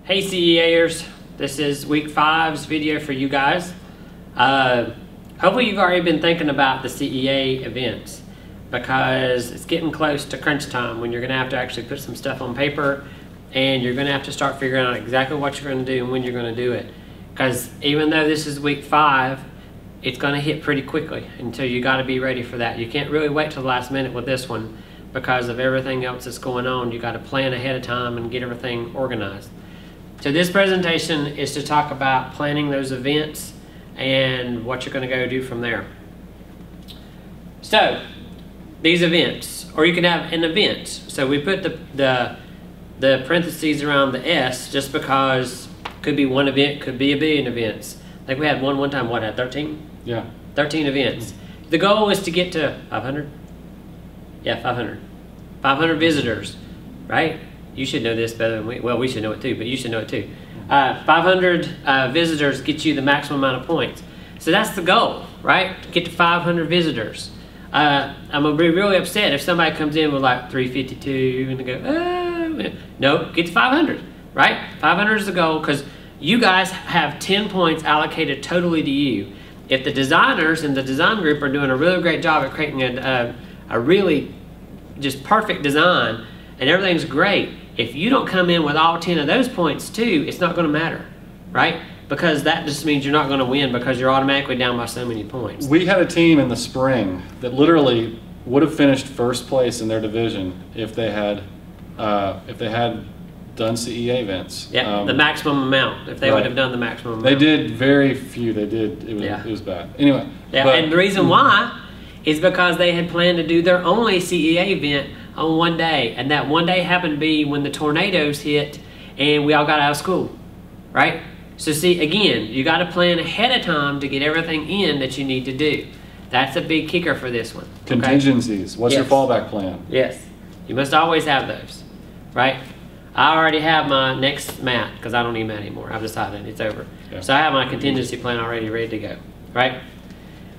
Hey CEAers, this is week 5's video for you guys. Hopefully you've already been thinking about the CEA events because it's getting close to crunch time when you're going to have to actually put some stuff on paper and you're going to have to start figuring out exactly what you're going to do and when you're going to do it. Because even though this is week 5, it's going to hit pretty quickly until you got to be ready for that. You can't really wait till the last minute with this one because of everything else that's going on. You got to plan ahead of time and get everything organized. So this presentation is to talk about planning those events and what you're going to go do from there. So these events, or you can have an event. So we put the parentheses around the S just because could be one event, could be a billion events. Like we had one time, what, at 13? Yeah. 13 events. The goal is to get to 500? Yeah, 500. 500 visitors, right? You should know this better than we, well, we should know it too, but you should know it too. 500 visitors get you the maximum amount of points. So that's the goal, right? Get to 500 visitors. I'm gonna be really upset if somebody comes in with like 352, you're gonna go, oh. No, get to 500, right? 500 is the goal because you guys have 10 points allocated totally to you. If the designers in the design group are doing a really great job at creating a really just perfect design and everything's great, if you don't come in with all 10 of those points too, it's not going to matter, right? Because that just means you're not going to win because you're automatically down by so many points. We had a team in the spring that literally would have finished first place in their division if they had done CEA events. Yeah, the maximum amount. If they would have done the maximum amount. They did very few. They did. It was bad. Anyway. Yeah, and the reason why is because they had planned to do their only CEA event on one day, and that one day happened to be when the tornadoes hit and we all got out of school, right? So see, again, you got to plan ahead of time to get everything in that you need to do. That's a big kicker for this one. Contingencies. What's your fallback plan? Yes, you must always have those, right? I already have my next mat because I don't need mat anymore. I've decided it's over. Yeah. So I have my contingency plan already ready to go, right?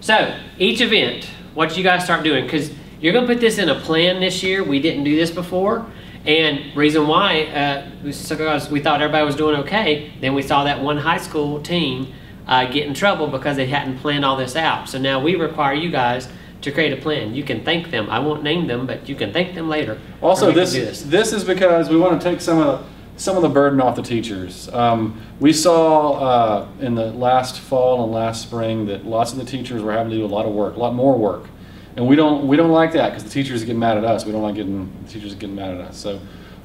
So each event, what you guys start doing, because you're going to put this in a plan this year. We didn't do this before. And reason why, because we thought everybody was doing okay. Then we saw that one high school team get in trouble because they hadn't planned all this out. So now we require you guys to create a plan. You can thank them. I won't name them, but you can thank them later. Also, this is because we want to take some of the burden off the teachers. We saw in the last fall and last spring that lots of the teachers were having to do a lot more work. And we don't like that because the teachers get mad at us. We don't like the teachers getting mad at us. So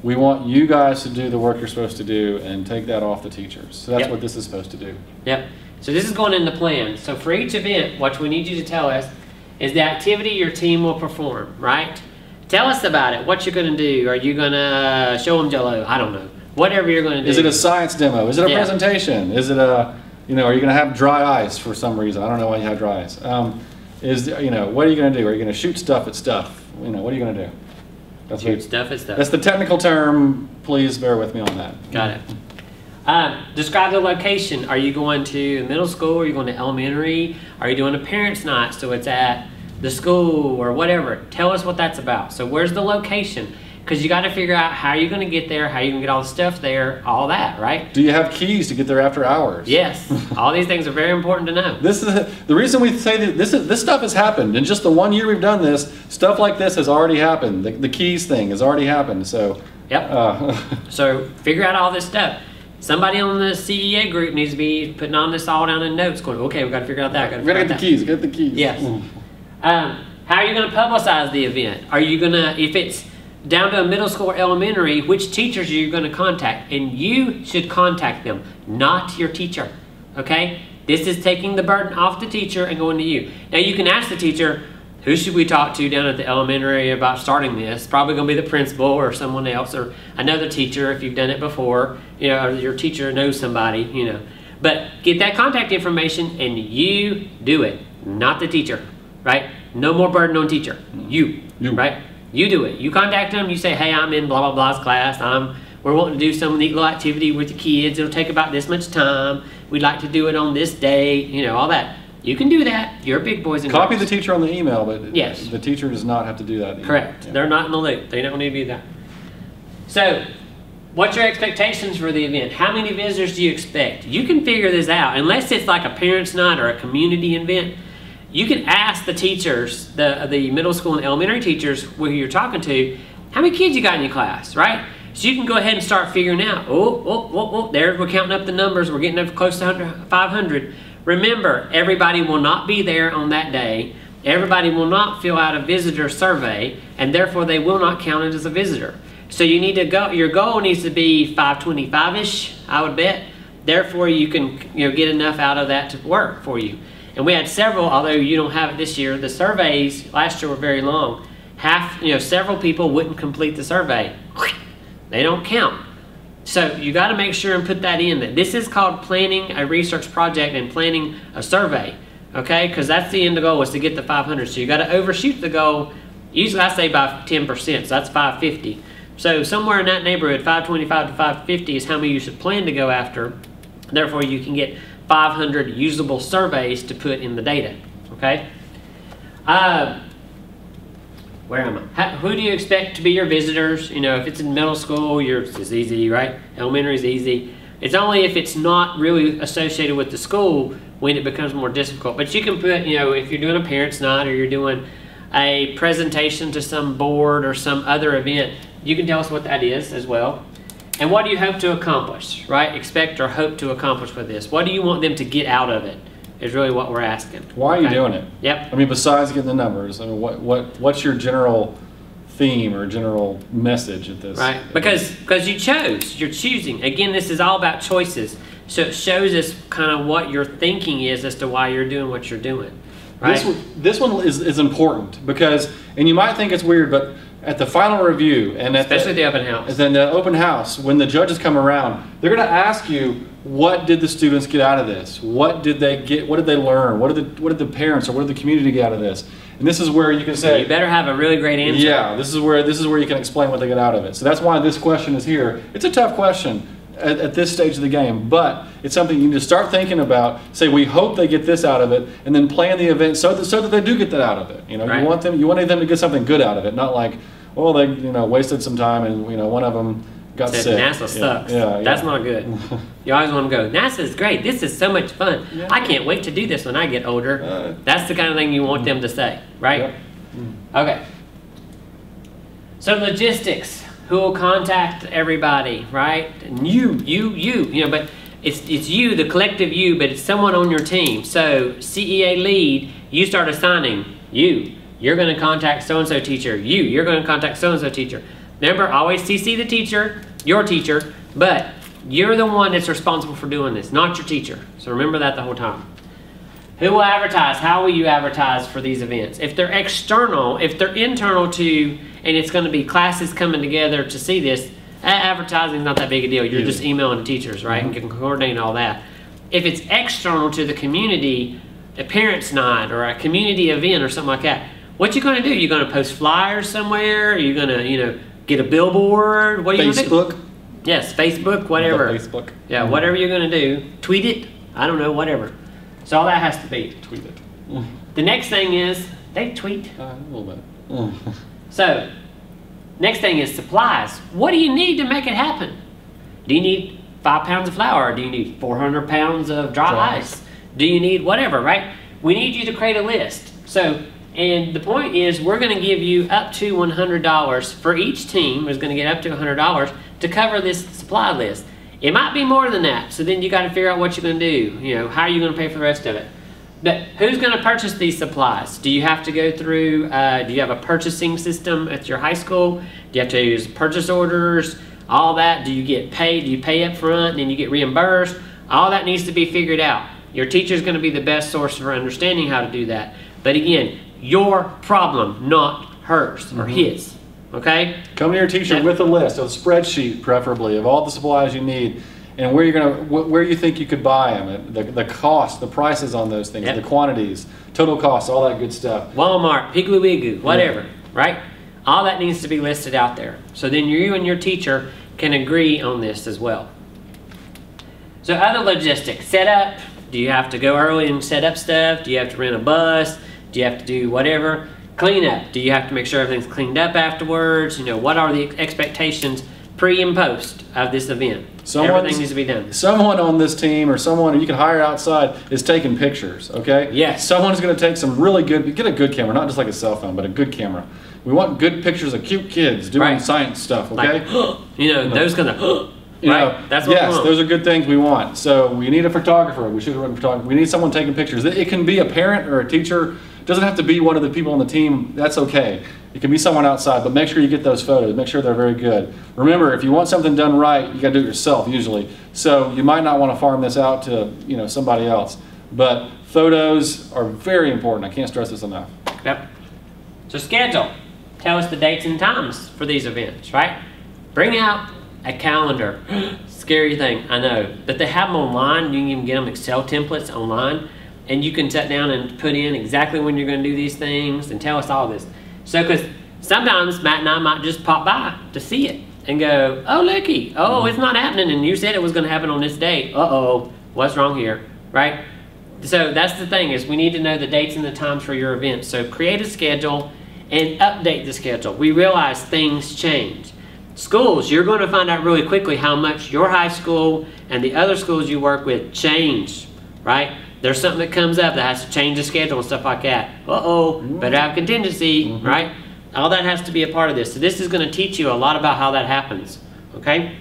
we want you guys to do the work you're supposed to do and take that off the teachers. So that's what this is supposed to do. Yep. So this is going in the plan. So for each event, what we need you to tell us is the activity your team will perform, right? Tell us about it. What you're going to do. Are you going to show them Jell-O? I don't know. Whatever you're going to do. Is it a science demo? Is it a presentation? Is it a, are you going to have dry ice for some reason? I don't know why you have dry ice. What are you going to do? Are you going to shoot stuff at stuff? What are you going to do? Shoot stuff at stuff. That's the technical term. Please bear with me on that. Got it. Describe the location. Are you going to middle school? Are you going to elementary? Are you doing a parents' night so it's at the school or whatever? Tell us what that's about. So where's the location? Because you got to figure out how you're going to get there, how you can get all the stuff there, all that, right? Do you have keys to get there after hours? Yes. All these things are very important to know. This is the reason we say that this stuff has happened. In just the 1 year we've done this, stuff like this has already happened. The keys thing has already happened. So yep. So figure out all this stuff. Somebody on the CEA group needs to be putting on this all down in notes, going, okay, we've got to figure out that. We got to get the keys. Get the keys. Yes. How are you going to publicize the event? Are you going to, if it's down to a middle school or elementary, which teachers are you going to contact? And you should contact them, not your teacher, okay? This is taking the burden off the teacher and going to you. Now you can ask the teacher, who should we talk to down at the elementary about starting this? Probably going to be the principal or someone else or another teacher if you've done it before, or your teacher knows somebody, But get that contact information and you do it, not the teacher, right? No more burden on teacher, you. Right? You do it. You contact them. You say, hey, I'm in blah, blah, blah's class. We're wanting to do some neat little activity with the kids. It'll take about this much time. We'd like to do it on this day. All that. You can do that. You're big boys and girls. Copy the teacher on the email, but yes, the teacher does not have to do that. Correct. Yeah. They're not in the loop. They don't need to be that. So what's your expectations for the event? How many visitors do you expect? You can figure this out. Unless it's like a parents' night or a community event, you can ask the teachers, the middle school and elementary teachers who you're talking to, how many kids you got in your class, right? So you can go ahead and start figuring out, there we're counting up the numbers, we're getting up close to 500. Remember, everybody will not be there on that day. Everybody will not fill out a visitor survey, and therefore they will not count it as a visitor. So you need to go, your goal needs to be 525-ish, I would bet. Therefore you can get enough out of that to work for you. And we had several, although you don't have it this year, the surveys last year were very long. Several people wouldn't complete the survey. They don't count. So you got to make sure and put that in. This is called planning a research project and planning a survey. Okay, because that's the end goal, is to get the 500. So you got to overshoot the goal. Usually I say by 10%, so that's 550. So somewhere in that neighborhood, 525 to 550 is how many you should plan to go after. Therefore, you can get 500 usable surveys to put in the data. Okay. Where am I? Who do you expect to be your visitors? If it's in middle school, it's easy, right? Elementary is easy. It's only if it's not really associated with the school when it becomes more difficult. But you can put, if you're doing a parents' night or you're doing a presentation to some board or some other event, you can tell us what that is as well. And what do you hope to accomplish, right? Expect or hope to accomplish with this. What do you want them to get out of it is really what we're asking. Why are you doing it? Yep. I mean, besides getting the numbers, I mean, what's your general theme or general message at this? Right, because you chose, you're choosing. Again, this is all about choices. So it shows us kind of what your thinking is as to why you're doing what you're doing. Right? This one is important because, and you might think it's weird, but at the final review and especially the open house. And then the open house, when the judges come around, they're going to ask you, what did the students get out of this? What did they get? What did they learn? What did the parents or what did the community get out of this? And this is where you can say, you better have a really great answer. Yeah, this is where you can explain what they get out of it. So that's why this question is here. It's a tough question at this stage of the game, but it's something you need to start thinking about. Say, we hope they get this out of it, and then plan the event so that they do get that out of it. Right. You want them to get something good out of it, not like, well, they wasted some time and one of them got sick. NASA sucks. Yeah. That's not good. You always want to go, NASA's great. This is so much fun. Yeah. I can't wait to do this when I get older. That's the kind of thing you want them to say, right? Yep. Okay. So logistics. Who will contact everybody, right? And but it's you, the collective you, but it's someone on your team. So CEA lead, you start assigning you're going to contact so-and-so teacher. You're going to contact so-and-so teacher. Remember, always CC the teacher, your teacher, but you're the one that's responsible for doing this, not your teacher. So remember that the whole time. Who will advertise? How will you advertise for these events? If they're external, if they're internal to, and it's going to be classes coming together to see this, advertising is not that big a deal. You're just emailing the teachers, right? And can coordinate all that. If it's external to the community, a parents' night or a community event or something like that, what you going to do? You're going to post flyers somewhere? Are you going to, get a billboard? What are you going to do? Facebook? Yes, Facebook, whatever. Facebook. Yeah, whatever you're going to do. Tweet it. I don't know, whatever. So all that has to be. Tweet it. The next thing is, they tweet. A little bit. So, next thing is supplies. What do you need to make it happen? Do you need 5 pounds of flour? Do you need 400 pounds of dry ice? Do you need whatever, right? We need you to create a list. So, and the point is, we're going to give you up to $100 for each team is going to get up to $100 to cover this supply list. It might be more than that, so then you got to figure out what you're going to do. How are you going to pay for the rest of it? But who's going to purchase these supplies? Do you have to go through, do you have a purchasing system at your high school? Do you have to use purchase orders? All that, do you get paid? Do you pay up front and then you get reimbursed? All that needs to be figured out. Your teacher's going to be the best source for understanding how to do that. But again, your problem, not hers or his. Okay? Come to your teacher with a list, a spreadsheet preferably, of all the supplies you need and where you think you could buy them, the cost, the prices on those things, the quantities, total costs, all that good stuff. Walmart, Piggly Wiggly, whatever, right? All that needs to be listed out there. So then you and your teacher can agree on this as well. So other logistics, set up. Do you have to go early and set up stuff? Do you have to rent a bus? Do you have to do whatever? Clean up. Do you have to make sure everything's cleaned up afterwards? What are the expectations pre and post of this event. Everything needs to be done. Someone on this team or someone you can hire outside is taking pictures, okay? Yes. Someone's going to take some really good, get a good camera, not just like a cell phone, but a good camera. We want good pictures of cute kids doing science stuff, okay? Like, you know, those kind of, right? That's what we want. Those are good things we want. So we need a photographer. We should have written a photographer. We need someone taking pictures. It can be a parent or a teacher. It doesn't have to be one of the people on the team. That's okay. It can be someone outside, but make sure you get those photos. Make sure they're very good. Remember, if you want something done right, you got to do it yourself usually. So you might not want to farm this out to somebody else. But photos are very important. I can't stress this enough. Yep. So schedule. Tell us the dates and times for these events, right? Bring out a calendar. Scary thing, I know. But they have them online. You can even get them Excel templates online. And you can sit down and put in exactly when you're going to do these things and tell us all this. So, because sometimes Matt and I might just pop by to see it and go, oh, looky, oh, it's not happening. And you said it was going to happen on this date. Uh-oh, what's wrong here, right? So that's the thing, is we need to know the dates and the times for your events. So create a schedule and update the schedule. We realize things change. Schools, you're going to find out really quickly how much your high school and the other schools you work with change, right? There's something that comes up that has to change the schedule and stuff like that. Uh-oh, better have contingency, right? All that has to be a part of this. So this is going to teach you a lot about how that happens, okay?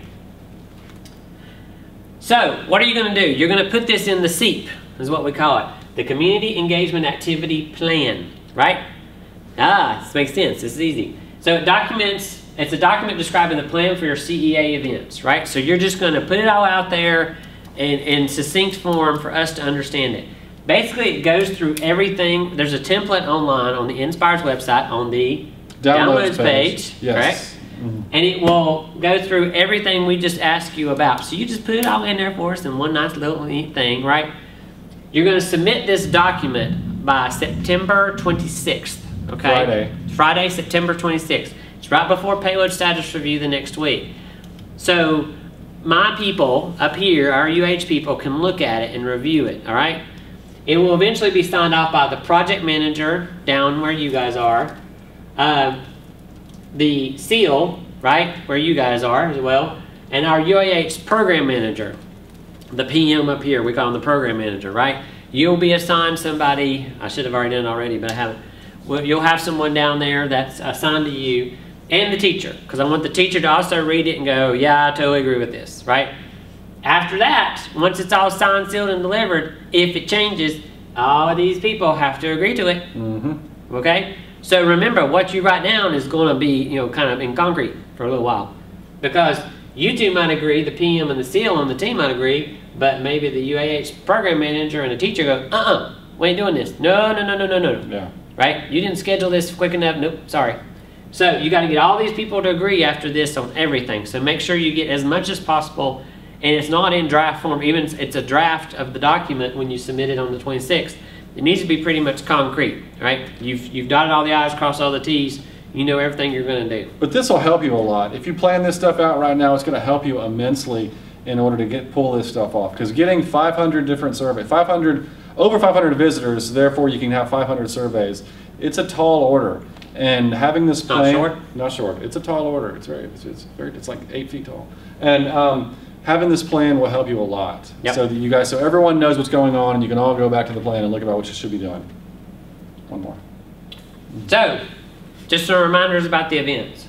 So what are you going to do? You're going to put this in the CEA, is what we call it. The Community Engagement Activity Plan, right? This makes sense. This is easy. So it's a document describing the plan for your CEA events, right? So you're just going to put it all out there in succinct form for us to understand it. Basically, it goes through everything. There's a template online on the Inspire's website on the downloads page, yes. Correct? And it will go through everything we just asked you about. So you just put it all in there for us in one nice little neat thing, right? You're going to submit this document by September 26th, okay? Friday, September 26th. It's right before payload status review the next week. So my people up here, our UH people, can look at it and review it, all right? It will eventually be signed off by the project manager down where you guys are, the SEAL, right, where you guys are as well, and our UAH program manager, the PM up here, we call him the program manager, right? You'll be assigned somebody, I should have already done it already, but I haven't. Well, you'll have someone down there that's assigned to you, and the teacher, because I want the teacher to also read it and go, yeah, I totally agree with this, right? After that, once it's all signed, sealed, and delivered, if it changes, all of these people have to agree to it, okay? So remember, what you write down is going to be, kind of in concrete for a little while, because you two might agree, the PM and the SEAL on the team might agree, but maybe the UAH program manager and the teacher go, we ain't doing this. No. Yeah. Right? You didn't schedule this quick enough. Nope, sorry. So you got to get all these people to agree after this on everything. So make sure you get as much as possible, and it's not in draft form. Even it's a draft of the document when you submit it on the 26th. It needs to be pretty much concrete, right? You've dotted all the I's, crossed all the T's. You know everything you're going to do. But this will help you a lot. If you plan this stuff out right now, it's going to help you immensely in order to pull this stuff off. Because getting 500 different surveys, over 500 visitors, therefore you can have 500 surveys. It's a tall order. And having this plan, not short. It's a tall order. It's like 8 feet tall. And having this plan will help you a lot. Yep. So everyone knows what's going on, and you can all go back to the plan and look about what you should be doing. One more. So, just some reminders about the events.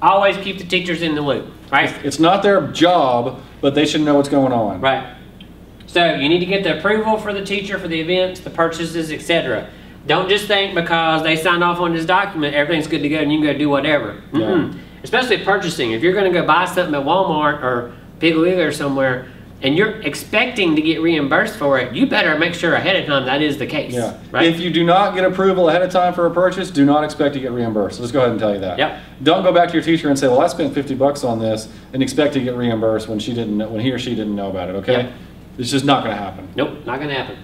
Always keep the teachers in the loop, right? It's not their job, but they should know what's going on. Right. So you need to get the approval for the teacher for the events, the purchases, etc. Don't just think because they signed off on this document, everything's good to go and you can go do whatever. Yeah. Especially purchasing. If you're going to go buy something at Walmart or Piggly Wiggly or somewhere, and you're expecting to get reimbursed for it, you better make sure ahead of time that is the case. Yeah. Right? If you do not get approval ahead of time for a purchase, do not expect to get reimbursed. Let's go ahead and tell you that. Yep. Don't go back to your teacher and say, well, I spent $50 on this, and expect to get reimbursed when he or she didn't know about it, okay? Yep. It's just not going to happen. Nope, not going to happen.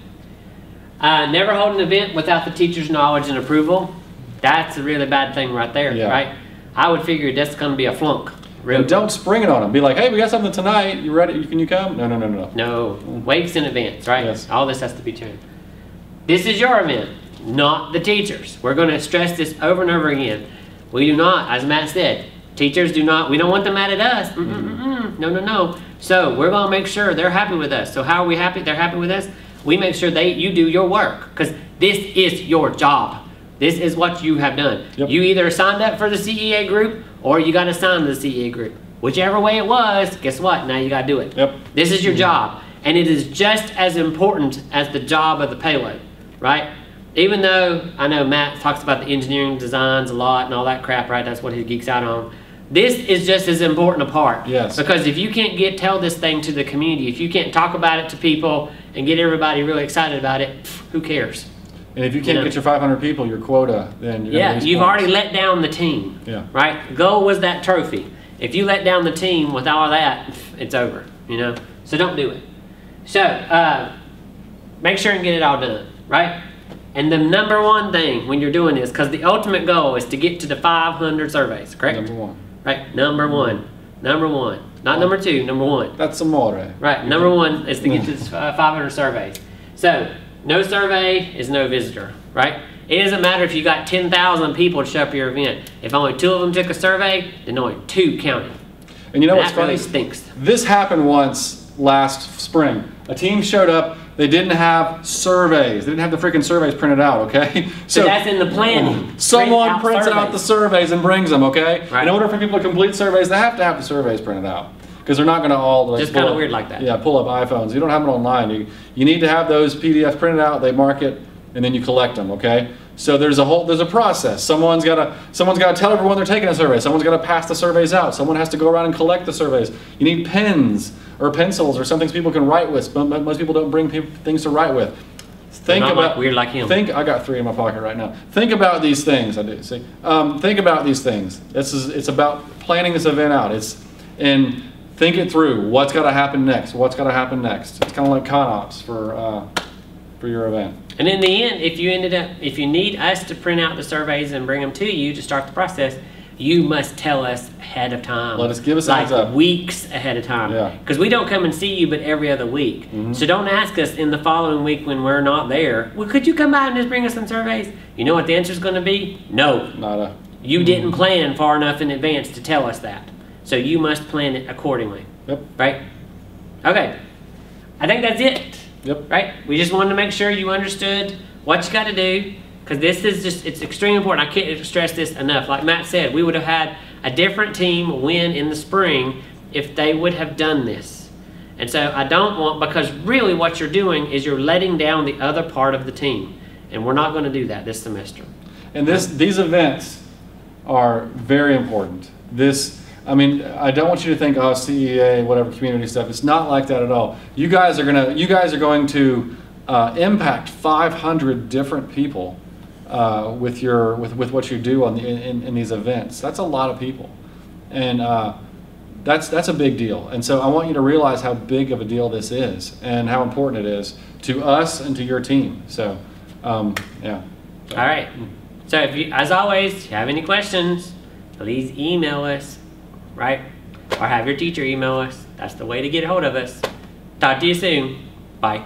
Never hold an event without the teacher's knowledge and approval. That's a really bad thing right there, right? I would figure that's going to be a flunk. And don't spring it on them. Be like, hey, we got something tonight. You ready? Can you come? No. No, weeks in advance, right? Yes. All this has to be changed. This is your event, not the teachers. We're going to stress this over and over again. We do not, as Matt said, Teachers we don't want them mad at us. No, no, no. So we're gonna make sure they're happy with us. So how are we happy? They're happy with us. We make sure you do your work, because this is your job. This is what you have done. Yep. You either signed up for the CEA group or you got assigned to the CEA group. Whichever way it was, guess what? Now you got to do it. Yep. This is your job. And it is just as important as the job of the payload, right? Even though I know Matt talks about the engineering designs a lot and all that crap, right? That's what he geeks out on. This is just as important a part. Yes. Because if you can't tell this thing to the community, if you can't talk about it to people and get everybody really excited about it, who cares? And if you can't get your 500 people, your quota, then you've already let down the team. Yeah. Right? The goal was that trophy. If you let down the team with all of that, it's over. So don't do it. So make sure and get it all done, right? And the number one thing when you're doing this, because the ultimate goal is to get to the 500 surveys, correct? Number one. Right. Number one. Not number two. Number one. That's amore. Right. Number one is to get to 500 surveys. So no survey is no visitor, right? It doesn't matter if you got 10,000 people to show up at your event. If only 2 of them took a survey, then only 2 counted. And you know what's that funny? Really stinks. This happened once last spring. A team showed up. They didn't have surveys. They didn't have the freaking surveys printed out, okay? So that's in the planning. Someone prints out the surveys and brings them, okay? Right. In order for people to complete surveys, they have to have the surveys printed out. Because they're not going to all just kind of weird like that. Yeah, pull up iPhones. You don't have them online. You need to have those PDFs printed out. They mark it, and then you collect them. Okay. So there's a process. Someone's got to tell everyone they're taking a survey. Someone's got to pass the surveys out. Someone has to go around and collect the surveys. You need pens or pencils or some things people can write with. But most people don't bring things to write with. Think not about like weird like him. I got 3 in my pocket right now. Think about these things. I do. See. Think about these things. It's about planning this event out. And think it through. What's got to happen next? What's got to happen next? It's kind of like ConOps for your event. And in the end, if you need us to print out the surveys and bring them to you to start the process, you must tell us ahead of time. Give us a heads up. Weeks ahead of time. Yeah. Because we don't come and see you but every other week. Mm-hmm. So don't ask us in the following week when we're not there, well, could you come by and just bring us some surveys? You know what the answer is going to be? No. Nada. You didn't plan far enough in advance to tell us that. So you must plan it accordingly. Yep. Right? Okay. I think that's it. Yep. Right? We just wanted to make sure you understood what you got to do, because this is it's extremely important. I can't stress this enough. Like Matt said, we would have had a different team win in the spring if they would have done this. And so I don't want, because really what you're doing is you're letting down the other part of the team. And we're not going to do that this semester. And these events are very important. I don't want you to think, oh, CEA, whatever, community stuff. It's not like that at all. You guys are going to impact 500 different people with what you do in these events. That's a lot of people, and that's a big deal. And so I want you to realize how big of a deal this is and how important it is to us and to your team. So, yeah. All right. So if you, as always, have any questions, please email us. Right? Or have your teacher email us. That's the way to get a hold of us. Talk to you soon. Bye.